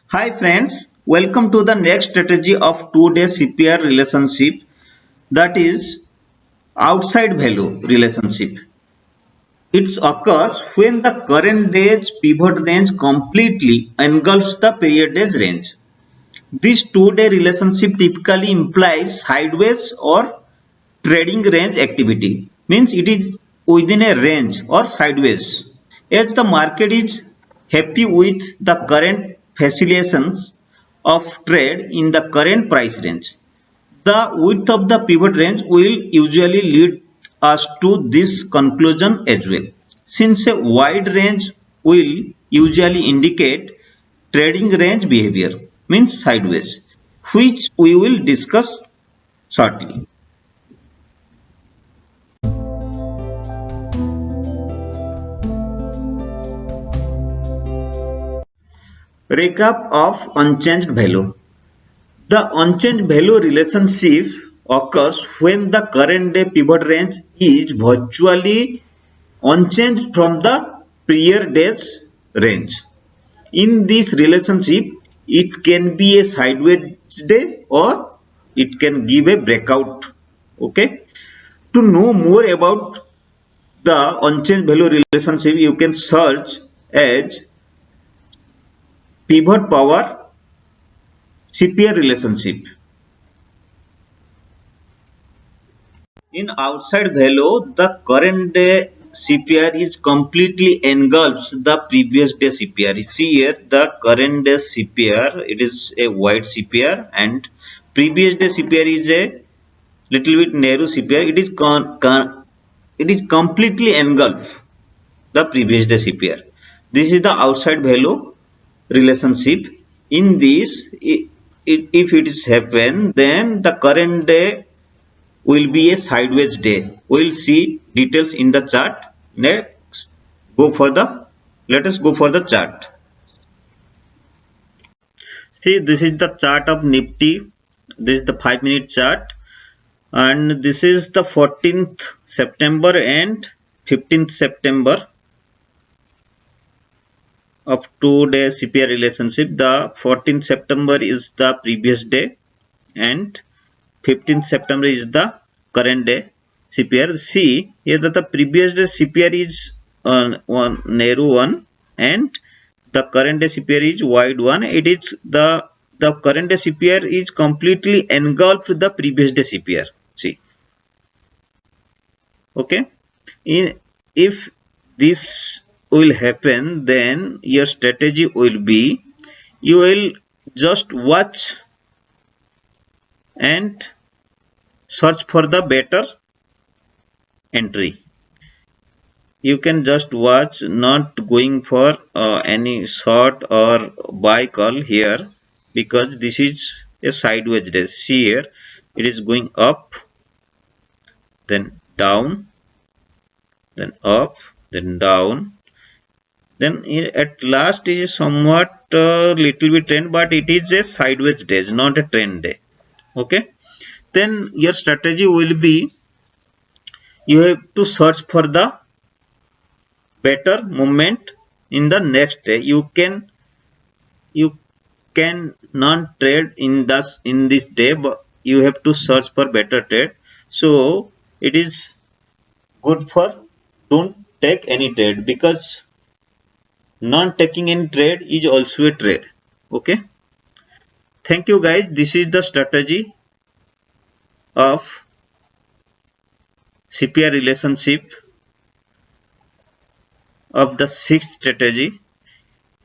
Hi friends, welcome to the next strategy of two-day CPR relationship, that is outside value relationship. It occurs when the current day's pivot range completely engulfs the period day's range. This two-day relationship typically implies sideways or trading range activity, means it is within a range or sideways. As the market is happy with the current facilitations of trade in the current price range, the width of the pivot range will usually lead us to this conclusion as well. Since a wide range will usually indicate trading range behavior, means sideways, which we will discuss shortly. Recap of unchanged value. The unchanged value relationship occurs when the current day pivot range is virtually unchanged from the prior day's range. In this relationship, it can be a sideways day or it can give a breakout. Okay. To know more about the unchanged value relationship, you can search as pivot power CPR relationship. In outside value, the current day CPR is completely engulfs the previous day CPR. You see here the current day CPR, it is a wide CPR and previous day CPR is a little bit narrow CPR. It is completely engulf the previous day CPR. This is the outside value relationship. In this, if it is happen, then the current day will be a sideways day. We'll see details in the chart. Next, go for the let us go for the chart. See, this is the chart of Nifty. This is the 5-minute chart, and this is the 14th September and 15th September of 2-day CPR relationship. The 14th September is the previous day, and 15th September is the current day CPR. See here that the previous day CPR is one narrow one and the current day CPR is wide one. It is the current day CPR is completely engulfed the previous day CPR. See, okay. If this will happen, then your strategy will be you will just watch and search for the better entry. You can just watch, not going for any short or buy call here, because this is a sideways day. See here, it is going up, then down, then up, then down, then at last it is somewhat little bit trend, but it is a sideways day, not a trend day. Okay, then your strategy will be you have to search for the better movement in the next day. You can non trade in this day, but you have to search for better trade. So it is good for don't take any trade, because non taking any trade is also a trade. Okay, thank you guys. This is the strategy of CPR relationship of the sixth strategy.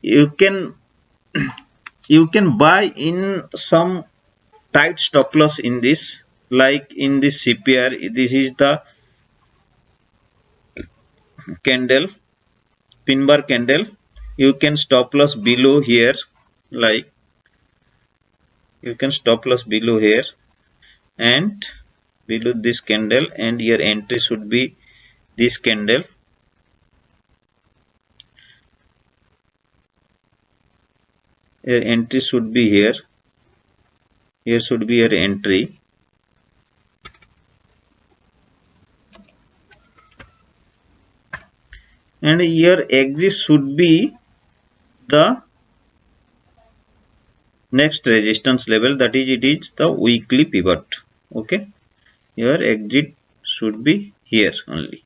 You can you can buy in some tight stop loss in this, like in this CPR. This is the candle, pin bar candle. You can stop loss below here, like you can stop loss below here and below this candle, and your entry should be this candle. Your entry should be here. Here should be your entry, and your exit should be the next resistance level, that is it is the weekly pivot. Okay, your exit should be here only.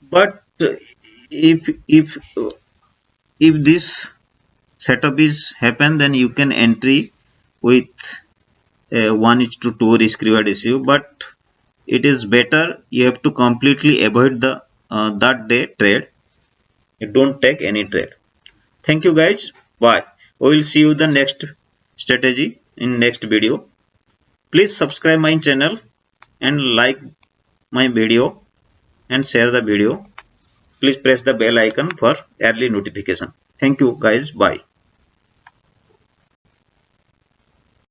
But if if if this setup is happen, then you can entry with 1:2 risk reward ratio, but it is better you have to completely avoid the that day trade. You don't take any trade. Thank you guys, bye. We will see you the next strategy in next video. Please subscribe my channel and like my video and share the video. Please press the bell icon for early notification. Thank you guys, bye.